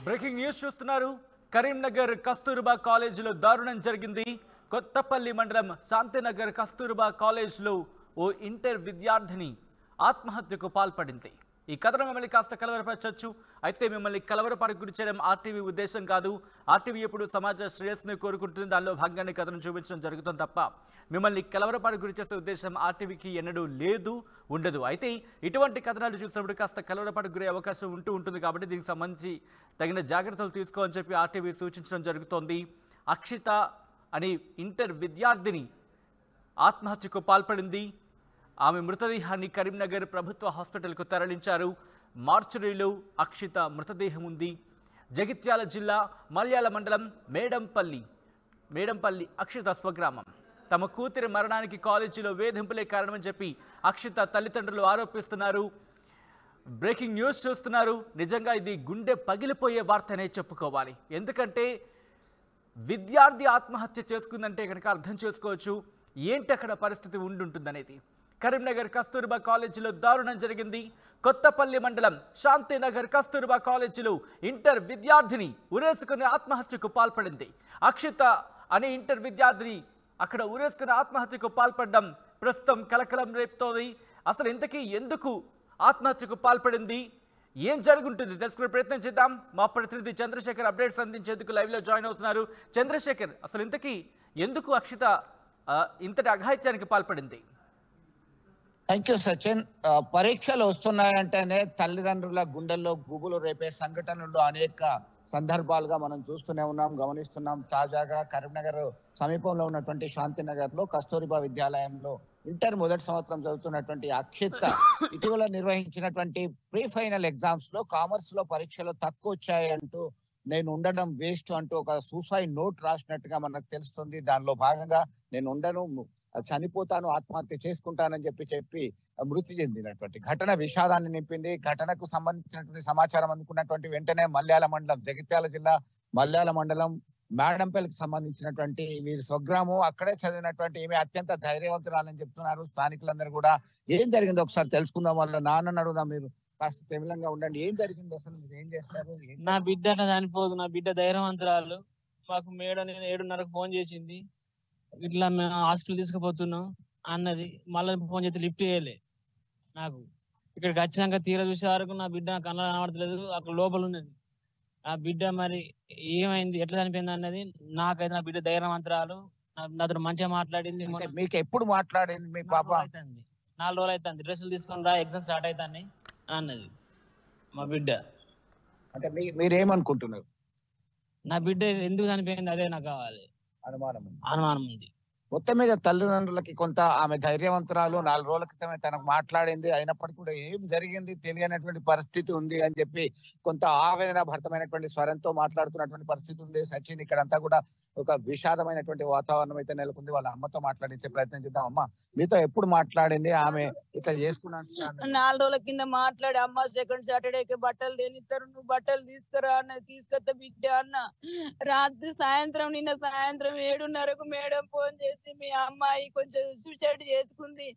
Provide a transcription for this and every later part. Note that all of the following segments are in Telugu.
బ్రేకింగ్ న్యూస్ చూస్తున్నారు. కరీంనగర్ కస్తూర్బా కాలేజీలో దారుణం జరిగింది. కొత్తపల్లి మండలం శాంతినగర్ కస్తూర్బా కాలేజీలో ఓ ఇంటర్ విద్యార్థిని ఆత్మహత్యకు పాల్పడింది. ఈ కథను మిమ్మల్ని కాస్త కలవరపరచచ్చు. అయితే మిమ్మల్ని కలవరపరకు గురి చేయడం ఆర్టీవీ ఉద్దేశం కాదు. ఆర్టీవీ ఎప్పుడు సమాజ శ్రేయస్సుని కోరుకుంటుంది. దానిలో భాగంగానే కథను చూపించడం జరుగుతుంది తప్ప మిమ్మల్ని కలవరపరకు గురి చేసే ఉద్దేశం ఆర్టీవీకి ఎన్నడూ లేదు, ఉండదు. అయితే ఇటువంటి కథనాలు చూసినప్పుడు కాస్త కలవరపరకు గురే అవకాశం ఉంటుంది. కాబట్టి దీనికి సంబంధించి తగిన జాగ్రత్తలు తీసుకోవాలని చెప్పి ఆర్టీవీ సూచించడం జరుగుతోంది. అక్షిత అనే ఇంటర్ విద్యార్థిని ఆత్మహత్యకు పాల్పడింది. ఆమె మృతదేహాన్ని కరీంనగర్ ప్రభుత్వ హాస్పిటల్కు తరలించారు. మార్చురీలో అక్షిత మృతదేహం ఉంది. జగిత్యాల జిల్లా మల్యాల మండలం మేడంపల్లి అక్షిత స్వగ్రామం. తమ కూతురి మరణానికి కాలేజీలో వేధింపులే కారణమని చెప్పి అక్షిత తల్లిదండ్రులు ఆరోపిస్తున్నారు. బ్రేకింగ్ న్యూస్ చూస్తున్నారు. నిజంగా ఇది గుండె పగిలిపోయే వార్తనే చెప్పుకోవాలి. ఎందుకంటే విద్యార్థి ఆత్మహత్య చేసుకుందంటే కనుక అర్థం చేసుకోవచ్చు ఏంటి అక్కడ పరిస్థితి ఉంటుందనేది. కరీంనగర్ కస్తూర్బా కాలేజీలో దారుణం జరిగింది. కొత్తపల్లి మండలం శాంతినగర్ కస్తూర్బా కాలేజీలో ఇంటర్ విద్యార్థిని ఉరేసుకుని ఆత్మహత్యకు పాల్పడింది. అక్షిత అనే ఇంటర్ విద్యార్థిని అక్కడ ఉరేసుకుని ఆత్మహత్యకు పాల్పడడం ప్రస్తుతం కలకలం రేపుతోంది. అసలు ఇంతకీ ఎందుకు ఆత్మహత్యకు పాల్పడింది, ఏం జరుగుంటుంది తెలుసుకునే ప్రయత్నం చేద్దాం. మా ప్రతినిధి చంద్రశేఖర్ అప్డేట్స్ అందించేందుకు లైవ్లో జాయిన్ అవుతున్నారు. చంద్రశేఖర్, అసలు ఇంతకీ ఎందుకు అక్షిత ఇంతటి అఘాయిత్యానికి పాల్పడింది? Thank you Sachin. పరీక్షలు వస్తున్నాయంటేనే తల్లిదండ్రుల గుండెల్లో గుబులు రేపే సంఘటనలు అనేక సందర్భాలుగా మనం చూస్తూనే ఉన్నాం, గమనిస్తున్నాం. తాజాగా కరీంనగర్ సమీపంలో ఉన్నటువంటి శాంతినగర్ లో కస్తూరిబా విద్యాలయంలో ఇంటర్ మొదటి సంవత్సరం చదువుతున్నటువంటి అక్షిత ఇటీవల నిర్వహించినటువంటి ప్రీ ఫైనల్ ఎగ్జామ్స్ లో కామర్స్ లో పరీక్షలు తక్కువ వచ్చాయంటూ నేను ఉండడం వేస్ట్ అంటూ ఒక సూసైడ్ నోట్ రాసినట్టుగా మనకు తెలుస్తుంది. దానిలో భాగంగా నేను ఉండను, చనిపోతాను, ఆత్మహత్య చేసుకుంటానని చెప్పి మృతి చెందినటువంటి ఘటన విషాదాన్ని నింపింది. ఘటనకు సంబంధించినటువంటి సమాచారం అందుకున్నటువంటి వెంటనే మల్యాల మండలం, జగిత్యాల జిల్లా మల్యాల మండలం మేడంపల్లికి సంబంధించినటువంటి వీరి స్వగ్రామం, అక్కడే చదివినటువంటి ఈమె అత్యంత ధైర్యవంతురాలని చెప్తున్నారు స్థానికులందరూ కూడా. ఏం జరిగిందో ఒకసారి తెలుసుకుందాం. వాళ్ళ నాన్నని అడుగుదాం. మీరు కాస్త తెమిలంగా ఉండండి. ఏం జరిగింది అసలు, మీరు ఏం చేస్తారు? నా బిడ్డ చనిపోదు, నా బిడ్డ ధైర్యవంతురాలు. మాకు మేడం 7:30కు ఫోన్ చేసింది, ఇట్లా మేము హాస్పిటల్ తీసుకుపోతున్నాం అన్నది. మళ్ళీ ఫోన్ చేస్తే లిఫ్ట్ చేయలే. నాకు ఇక్కడికి వచ్చినాక తీర చూసే వరకు నా బిడ్డ కళ్ళ కనబడతలేదు, అక్కడ లోపల ఉన్నది. నా బిడ్డ మరి ఏమైంది, ఎట్లా చనిపోయింది అన్నది. నాకైతే నా బిడ్డ ధైర్యవంతురాలు, నాతో మంచిగా మాట్లాడింది. మీకు ఎప్పుడు మాట్లాడింది మీ పాప? 4 రోజులు అవుతుంది. డ్రెస్సులు తీసుకొని రా, ఎగ్జామ్ స్టార్ట్ అవుతాయి అన్నది మా బిడ్డ. అంటే మీరేమనుకుంటున్నారు? నా బిడ్డ ఎందుకు చనిపోయింది అదే నాకు కావాలి. అనుమానం ఉంది. మొత్తం మీద తల్లిదండ్రులకి కొంత ఆమె ధైర్యవంతురాలు, 4 రోజుల క్రితమే తనకు మాట్లాడింది, అయినప్పటికీ కూడా ఏం జరిగింది తెలియనటువంటి పరిస్థితి ఉంది అని చెప్పి కొంత ఆవేదన భరితమైనటువంటి స్వరంతో మాట్లాడుతున్నటువంటి పరిస్థితి ఉంది. సచిన్, ఇక్కడంతా కూడా ఒక విషాదమైనటువంటి వాతావరణం అయితే నెలకొంది. వాళ్ళ అమ్మతో మాట్లాడించే ప్రయత్నం చేద్దాం. అమ్మ, మీతో ఎప్పుడు మాట్లాడింది ఆమె ఇట్లా చేసుకున్నాను? 4 రోజుల కింద మాట్లాడి, అమ్మ సెకండ్ సాటర్డేకి బట్టలు దేనిస్తారు, నువ్వు బట్టలు తీసుకురా అన్న, తీసుకొస్తా బిడ్డ అన్న. రాత్రి నిన్న సాయంత్రం 7:30కు మేడం ఫోన్ చేసి మీ అమ్మాయి కొంచెం సూసైడ్ చేసుకుంది,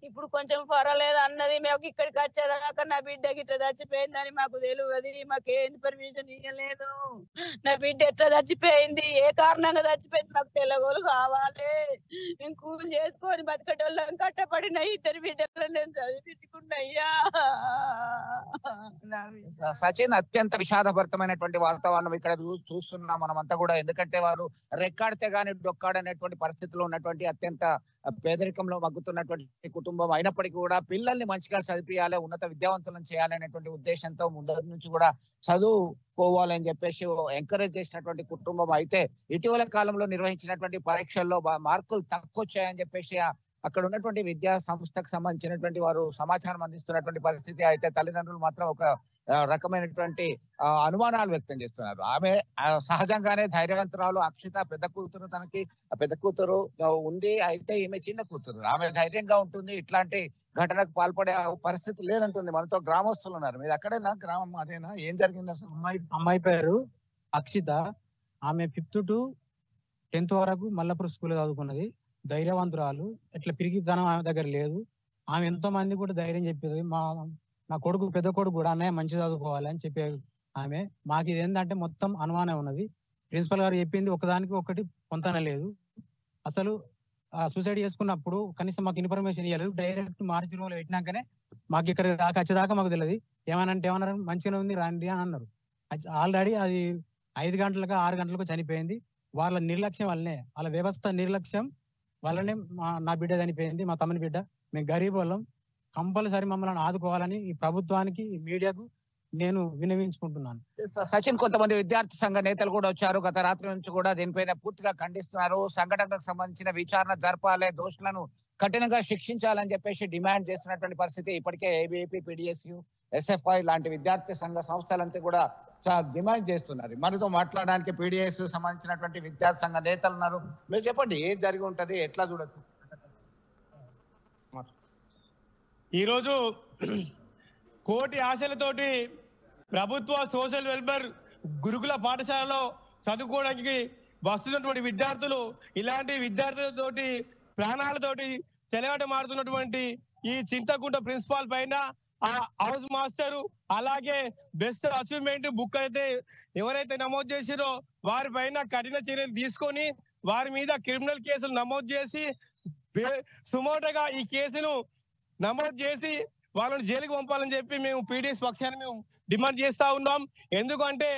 ఇప్పుడు కొంచెం పర్వాలేదు అన్నది. మేము ఇక్కడికి వచ్చేదాకా నా బిడ్డకి ఇట్లా చచ్చిపోయిందని మాకు తెలియదు, మాకే ఇన్ఫర్మేషన్ ఇవ్వలేదు. నా బిడ్డ ఎట్లా చచ్చిపోయింది, ఏ కారణంగా చచ్చిపోయింది మాకు తెల్లగోలు కావాలి. మేము కూలి చేసుకొని బతకటోళ్ళం, కట్టపడిన 2 బిడ్డలు నేను చదివించుకున్నయ్యా. సచిన్, అత్యంత విషాదభరితమైనటువంటి వాతావరణం ఇక్కడ చూస్తున్నాం మనమంతా కూడా. ఎందుకంటే వారు రెక్కాడితే గాని డొక్కాడనేటువంటి పరిస్థితిలో ఉన్నటువంటి అత్యంత పేదరికంలో మగ్గుతున్నటువంటి కుటుంబం అయినప్పటికీ కూడా పిల్లల్ని మంచిగా చదివియాలి, ఉన్నత విద్యావంతులను చేయాలనేటువంటి ఉద్దేశంతో ముందు నుంచి కూడా చదువుకోవాలని చెప్పేసి ఎంకరేజ్ చేసినటువంటి కుటుంబం. అయితే ఇటీవల కాలంలో నిర్వహించినటువంటి పరీక్షల్లో మార్కులు తక్కువ వచ్చాయని చెప్పేసి అక్కడ ఉన్నటువంటి విద్యా సంస్థకు సంబంధించినటువంటి వారు సమాచారం అందిస్తున్నటువంటి పరిస్థితి. అయితే తల్లిదండ్రులు మాత్రం ఒక రకమైనటువంటి అనుమానాలు వ్యక్తం చేస్తున్నారు. ఆమె సహజంగానే ధైర్యవంతురాలు అక్షిత, పెద్ద కూతురు, తనకి పెద్ద కూతురు ఉంది. అయితే ఈమె చిన్న కూతురు, ఆమె ధైర్యంగా ఉంటుంది, ఇట్లాంటి ఘటనకు పాల్పడే పరిస్థితి లేదంటుంది. మనతో గ్రామస్తులు ఉన్నారు. మీరు అక్కడేనా, గ్రామం అదేనా? ఏం జరిగింది అసలు? అమ్మాయి పేరు అక్షిత. ఆమె 5th to 10th వరకు మల్లపురం స్కూల్ చదువుకున్నది. ధైర్యవంతురాలు, ఇట్లా పిరికితనం ఆమె దగ్గర లేదు. ఆమె ఎంతో మంది కూడా ధైర్యం చెప్పేది. నా కొడుకు, పెద్ద కొడుకు కూడా అన్నయ్య మంచి చదువుకోవాలి అని చెప్పే ఆమె. మాకు ఇది ఏంటంటే మొత్తం అనుమానం ఉన్నది. ప్రిన్సిపల్ గారు చెప్పింది ఒకదానికి ఒకటి పొంతన లేదు. అసలు సూసైడ్ చేసుకున్నప్పుడు కనీసం మాకు ఇన్ఫర్మేషన్ ఇవ్వలేదు. డైరెక్ట్ మార్చి రూమ్లో పెట్టినాకనే మాకు ఇక్కడ దాకా వచ్చేదాకా మాకు తెలియదు. ఏమన్నారు, మంచిగా ఉంది రండి అని అన్నారు. ఆల్రెడీ అది 5 గంటలకు 6 గంటలకు చనిపోయింది. వాళ్ళ నిర్లక్ష్యం వల్లనే, వాళ్ళ వ్యవస్థ నిర్లక్ష్యం వల్లనే నా బిడ్డ చనిపోయింది, మా తమ్ముని బిడ్డ. మేము గరీబ్ వాళ్ళం. కంపల్సరీ మమ్మల్ని ఆదుకోవాలని ఈ ప్రభుత్వానికి, ఈ మీడియాకు నేను విన్నవించుకుంటున్నాను. సచిన్, కొంతమంది విద్యార్థి సంఘ నేతలు కూడా వచ్చారు. గత రాత్రి నుంచి కూడా దీనిపైన పూర్తిగా ఖండిస్తున్నారు. సంఘటనకు సంబంధించిన విచారణ జరపాలి, దోషులను కఠినంగా శిక్షించాలని చెప్పేసి డిమాండ్ చేస్తున్నటువంటి పరిస్థితి. ఇప్పటికే ఏబీవీపీ, పీడీఎస్యూ, ఎస్ఎఫ్ఐ లాంటి విద్యార్థి సంఘ సంస్థలంతా కూడా డిమాండ్ చేస్తున్నారు. మనతో మాట్లాడడానికి పీడీఎస్ సంబంధించినటువంటి విద్యార్థి సంఘ నేతలు ఉన్నారు. మీరు చెప్పండి, ఏం జరిగి ఉంటది, ఎట్లా చూడొచ్చు? ఈరోజు కోటి ఆశలతోటి ప్రభుత్వ సోషల్ వెల్ఫేర్ గురుకుల పాఠశాలలో చదువుకోవడానికి వస్తున్నటువంటి విద్యార్థులు, ఇలాంటి విద్యార్థులతోటి ప్రాణాలతోటి చెలగాటమాడుతున్నటువంటి ఈ చింతకుంట ప్రిన్సిపాల్ పైన ఆ హౌస్ మాస్టర్, అలాగే బెస్ట్ అచీవ్మెంట్ బుక్ అయితే ఎవరైతే నమోదు చేసిరో వారి పైన కఠిన చర్యలు తీసుకొని వారి మీద క్రిమినల్ కేసులు నమోదు చేసి సుమోటగా ఈ కేసును నమోదు చేసి వాళ్ళని జైలుకి పంపాలని చెప్పి మేము పీడీఎస్ పక్షాన్ని మేము డిమాండ్ చేస్తా ఉన్నాం. ఎందుకంటే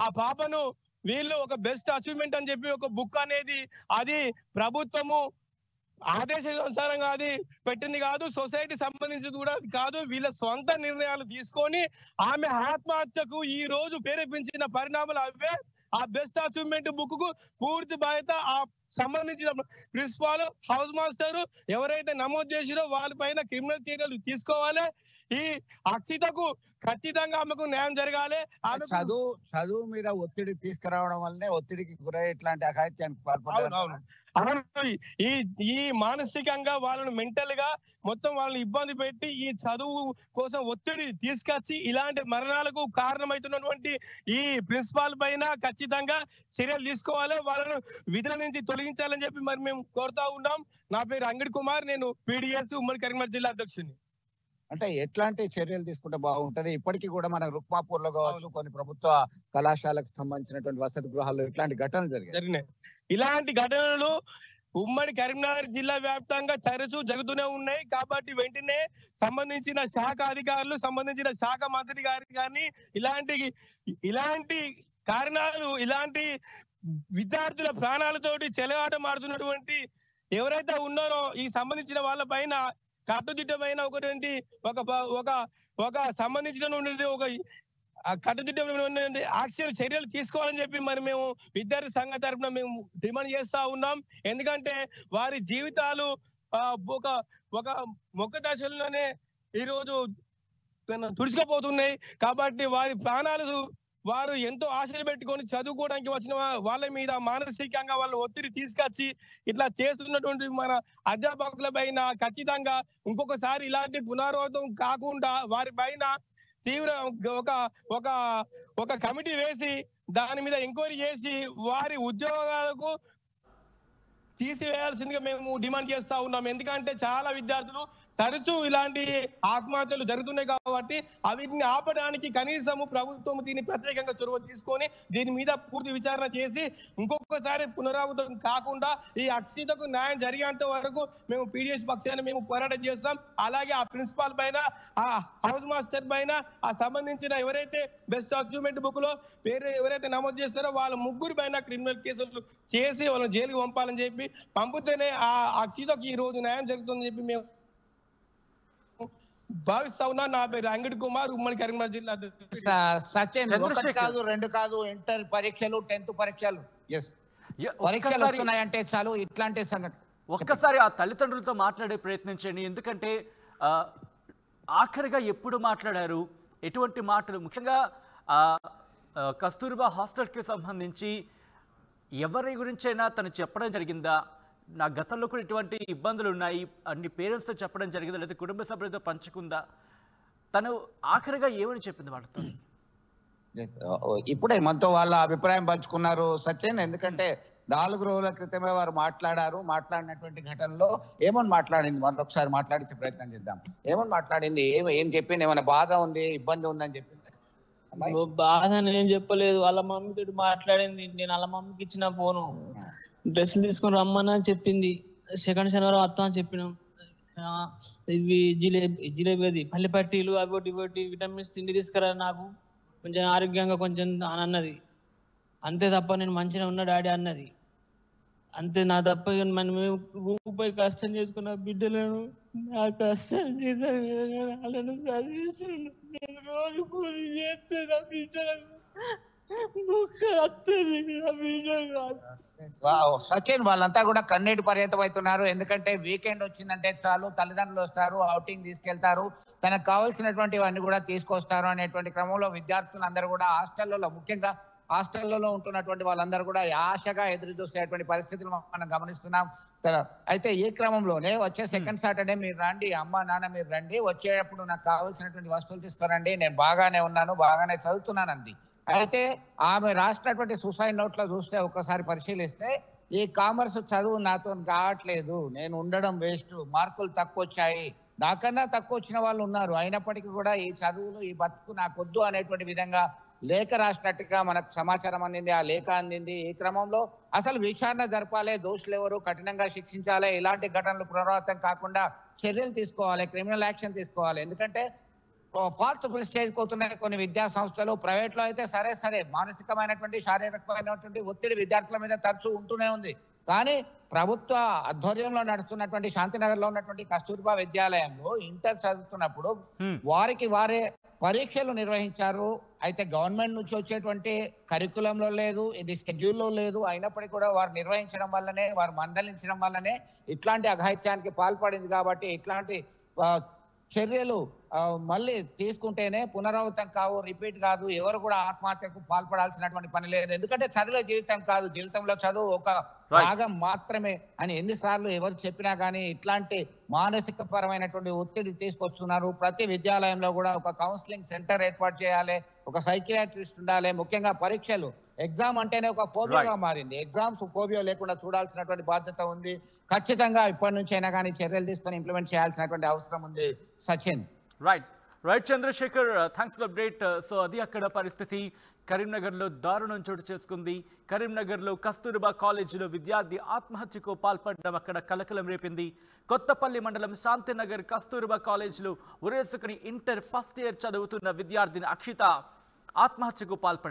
ఆ పాపను వీళ్ళు ఒక బెస్ట్ అచీవ్మెంట్ అని చెప్పి ఒక బుక్ అనేది అది ప్రభుత్వము ఆదేశానుసారంగా అది పెట్టింది కాదు, సొసైటీ సంబంధించింది కూడా కాదు. వీళ్ళ సొంత నిర్ణయాలు తీసుకొని ఆమె ఆత్మహత్యకు ఈ రోజు ప్రేరేపించిన పరిణామాలు అవే. ఆ బెస్ట్ అచీవ్మెంట్ బుక్ కు పూర్తి బాధ్యత ఆ సంబంధించిన ప్రిన్సిపాల్, హౌస్ మాస్టర్ ఎవరైతే నమోదు చేసిరో వాళ్ళపైన క్రిమినల్ చర్యలు తీసుకోవాలి. ఈ అక్షితకు ఖచ్చితంగా ఆమెకు న్యాయం జరగాలి. చదువు మీద ఒత్తిడి తీసుకురావడం వల్లనే ఒత్తిడికి గురై ఇట్లాంటి అఘాయిత్యానికి పాల్పడ్డారు. ఈ మానసికంగా వాళ్ళని మెంటల్ గా మొత్తం వాళ్ళని ఇబ్బంది పెట్టి ఈ చదువు కోసం ఒత్తిడి తీసుకొచ్చి ఇలాంటి మరణాలకు కారణమవుతున్నటువంటి ఈ ప్రిన్సిపాల్ పైన ఖచ్చితంగా చర్యలు తీసుకోవాలి. వాళ్ళను విధుల నుంచి తొలగించాలని చెప్పి మరి మేము కోరుతా ఉన్నాం. నా పేరు అంగడి కుమార్, నేను పీడీఎస్ ఉమ్మడి కరీంనగర్ జిల్లా అధ్యక్షుడిని. అంటే ఎట్లాంటి చర్యలు తీసుకుంటే బాగుంటది? ఇప్పటికీ కూడా మన రుక్మాపూర్ లో కావచ్చు, కొన్ని ప్రభుత్వ కళాశాలకు సంబంధించినటువంటి వసతి గృహాల్లో ఇట్లాంటి ఘటనలు జరిగినాయి. ఇలాంటి ఘటనలు ఉమ్మడి కరీంనగర్ జిల్లా వ్యాప్తంగా తరచూ జరుగుతూనే ఉన్నాయి. కాబట్టి వెంటనే సంబంధించిన శాఖ అధికారులు, సంబంధించిన శాఖ మంత్రి గారికి కానీ ఇలాంటి కారణాలు, ఇలాంటి విద్యార్థుల ప్రాణాలతోటి చెలగాటమాడుతున్నటువంటి ఎవరైతే ఉన్నారో ఈ సంబంధించిన వాళ్ళ పైన కట్టుదిట్టమైన ఒక సంబంధించిన ఒక కట్టుదిట్టమైన యాక్షన్ చర్యలు తీసుకోవాలని చెప్పి మరి మేము విద్యార్థి సంఘ తరఫున మేము డిమాండ్ చేస్తా ఉన్నాం. ఎందుకంటే వారి జీవితాలు ఒక మొక్క దశలోనే ఈరోజు తుడుచుకుపోతున్నాయి. కాబట్టి వారి ప్రాణాలు వారు ఎంతో ఆశలు పెట్టుకొని చదువుకోవడానికి వచ్చిన వాళ్ళ మీద మానసికంగా వాళ్ళ ఒత్తిడి తీసుకొచ్చి ఇట్లా చేస్తున్నటువంటి మన అధ్యాపకుల పైన ఖచ్చితంగా ఇంకొకసారి ఇలాంటి పునరావృతం కాకుండా వారి పైన తీవ్ర ఒక కమిటీ వేసి దాని మీద ఎంక్వైరీ చేసి వారి ఉద్యోగాలకు తీసివేయాల్సిందిగా మేము డిమాండ్ చేస్తా ఉన్నాం. ఎందుకంటే చాలా విద్యార్థులు తరచూ ఇలాంటి ఆత్మహత్యలు జరుగుతున్నాయి. కాబట్టి వీటిని ఆపడానికి కనీసము ప్రభుత్వం దీన్ని ప్రత్యేకంగా చొరవ తీసుకొని దీని మీద పూర్తి విచారణ చేసి ఇంకొకసారి పునరావృతం కాకుండా ఈ అక్షితకు న్యాయం జరిగేంత వరకు మేము పీడీఎస్ పక్షాన్ని మేము పోరాటం చేస్తాం. అలాగే ఆ ప్రిన్సిపాల్ పైన, ఆ హౌస్ మాస్టర్ పైన, ఆ సంబంధించిన ఎవరైతే బెస్ట్ అచీవ్మెంట్ బుక్ లో పేరు ఎవరైతే నమోదు చేస్తారో వాళ్ళ ముగ్గురు పైన క్రిమినల్ కేసులు చేసి వాళ్ళని జైలుకి పంపాలని చెప్పి పంపితేనే ఆ అక్షితకు ఈ రోజు న్యాయం జరుగుతుందని చెప్పి మేము భావిస్తా ఉన్నా. నా పేరు అంగడి కుమార్, ఉమ్మడి కరీంనగర్ జిల్లా. సచిన్, ఒకటి కాదు, రెండు కాదు, ఇంటర్ పరీక్షలు, 10th పరీక్షలు పరీక్షలు వస్తున్నాయంటే చాలు ఇట్లాంటి సంఘటన. ఒక్కసారి ఆ తల్లిదండ్రులతో మాట్లాడే ప్రయత్నించండి. ఎందుకంటే ఆఖరిగా ఎప్పుడు మాట్లాడారు, ఎటువంటి మాటలు, ముఖ్యంగా కస్తూర్బా హాస్టల్కి సంబంధించి ఎవరి గురించైనా తను చెప్పడం జరిగిందా? నా గతంలో కూడా ఇటువంటి ఇబ్బందులు ఉన్నాయి, అన్ని పేరెంట్స్తో చెప్పడం జరిగిందా, లేదా కుటుంబ సభ్యులతో పంచుకుందా? తను ఆఖరిగా ఏమని చెప్పింది వాళ్ళతో? ఇప్పుడే మనతో వాళ్ళ అభిప్రాయం పంచుకున్నారు సచిన్. ఎందుకంటే 4 రోజుల క్రితమే వారు మాట్లాడినటువంటి ఘటనలో ఏమని మాట్లాడింది మనం ఒకసారి మాట్లాడించే ప్రయత్నం చేద్దాం. ఏమని మాట్లాడింది, ఏం చెప్పింది? ఏమైనా బాధ ఉంది, ఇబ్బంది ఉందని చెప్పింది? బాధ నేను చెప్పలేదు, వాళ్ళ మమ్మీతో మాట్లాడింది. నేను వాళ్ళ మమ్మీకి ఇచ్చిన ఫోను, డ్రెస్సులు తీసుకొని రమ్మని చెప్పింది. సెకండ్ శనివారం వస్తాం అని చెప్పినాం. ఇవి జిలేబీ అది పల్లి పట్టీలు అవి ఒకటి విటమిన్స్ తిండి తీసుకురా, నాకు కొంచెం ఆరోగ్యంగా కొంచెం అని అన్నది. అంతే తప్ప నేను మంచిగా ఉన్నా డాడీ అన్నది. అంతే నా తప్ప. మనం రూపాయి కష్టం చేసుకున్న బిడ్డలను నా కష్టం చేసాను చదివిస్తున్నాను. నేను రోజు కూలి చేస్తాను ఆ బిడ్డలకు. సచిన్, వాళ్ళంతా కూడా కన్నీటి పర్యంతం అవుతున్నారు. ఎందుకంటే వీకెండ్ వచ్చిందంటే చాలు తల్లిదండ్రులు వస్తారు, అవుటింగ్ తీసుకెళ్తారు, తనకు కావాల్సినటువంటివన్నీ కూడా తీసుకొస్తారు అనేటువంటి క్రమంలో విద్యార్థులందరూ కూడా హాస్టల్లో, ముఖ్యంగా హాస్టల్లో ఉంటున్నటువంటి వాళ్ళందరూ కూడా ఆశగా ఎదురు చూసేటువంటి పరిస్థితులు మనం గమనిస్తున్నాం. అయితే ఈ క్రమంలోనే వచ్చే సెకండ్ సాటర్డే మీరు రండి, అమ్మ నాన్న మీరు రండి, వచ్చేటప్పుడు నాకు కావాల్సినటువంటి వస్తువులు తీసుకురండి, నేను బాగానే ఉన్నాను, బాగానే చదువుతున్నాను అంది. అయితే ఆమె రాసినటువంటి సూసైడ్ నోట్లో చూస్తే ఒకసారి పరిశీలిస్తే, ఈ కామర్స్ చదువు నాతో కావట్లేదు, నేను ఉండడం వేస్ట్, మార్కులు తక్కువ వచ్చాయి, నాకన్నా తక్కువ వచ్చిన వాళ్ళు ఉన్నారు, అయినప్పటికీ కూడా ఈ చదువులు ఈ బతుకు నాకొద్దు అనేటువంటి విధంగా లేఖ రాసినట్టుగా మనకు సమాచారం అందింది. ఆ లేఖ అందింది. ఈ క్రమంలో అసలు విచారణ జరపాలి, దోషులు ఎవరు కఠినంగా శిక్షించాలి, ఇలాంటి ఘటనలు పునరావృతం కాకుండా చర్యలు తీసుకోవాలి, క్రిమినల్ యాక్షన్ తీసుకోవాలి. ఎందుకంటే ఫాల్సిబుల్ స్టేజ్ పోతున్నాయి కొన్ని విద్యా సంస్థలు. ప్రైవేట్ లో అయితే సరే మానసికమైనటువంటి శారీరకమైనటువంటి ఒత్తిడి విద్యార్థుల మీద తరచూ ఉంటూనే ఉంది. కానీ ప్రభుత్వ ఆధ్వర్యంలో నడుస్తున్నటువంటి శాంతినగర్ లో ఉన్నటువంటి కస్తూర్బా విద్యాలయంలో ఇంటర్ చదువుతున్నప్పుడు వారికి వారే పరీక్షలు నిర్వహించారు. అయితే గవర్నమెంట్ నుంచి వచ్చేటువంటి కరికులంలో లేదు, ఇది షెడ్యూల్లో లేదు, అయినప్పటికీ కూడా వారు నిర్వహించడం వల్లనే, వారు మందలించడం వల్లనే ఇట్లాంటి అఘాయిత్యానికి పాల్పడింది. కాబట్టి ఇట్లాంటి చర్యలు మళ్ళీ తీసుకుంటేనే పునరావృతం కావు, రిపీట్ కాదు. ఎవరు కూడా ఆత్మహత్యకు పాల్పడాల్సినటువంటి పని లేదు. ఎందుకంటే చదువే జీవితం కాదు, జీవితంలో చదువు ఒక భాగం మాత్రమే అని ఎన్నిసార్లు ఎవరు చెప్పినా కానీ ఇట్లాంటి మానసిక పరమైనటువంటి ఒత్తిడి తీసుకొస్తున్నారు. ప్రతి విద్యాలయంలో కూడా ఒక కౌన్సిలింగ్ సెంటర్ ఏర్పాటు చేయాలి, ఒక సైకియాట్రిస్ట్ ఉండాలి. ముఖ్యంగా పరీక్షలు, ఎగ్జామ్ అంటేనే ఒక ఫోబియాగా మారింది. ఎగ్జామ్స్ ఫోబియా లేకుండా చూడాల్సినటువంటి బాధ్యత ఉంది. ఖచ్చితంగా ఇప్పటి నుంచి అయినా కానీ చర్యలు తీసుకొని ఇంప్లిమెంట్ చేయాల్సినటువంటి అవసరం ఉంది. Sachin. Right Chandrashekar, thanks for update. So అది అక్కడ పరిస్థితి. కరీంనగర్లో దారుణం చోటు చేసుకుంది. కరీంనగర్లో కస్తూర్బా కాలేజీలో విద్యార్థి ఆత్మహత్యకు పాల్పడడం అక్కడ కలకలం రేపింది. కొత్తపల్లి మండలం శాంతినగర్ కస్తూర్బా కాలేజీలో ఉరేసుకుని ఇంటర్ ఫస్ట్ ఇయర్ చదువుతున్న విద్యార్థిని అక్షిత ఆత్మహత్యకు పాల్పడింది.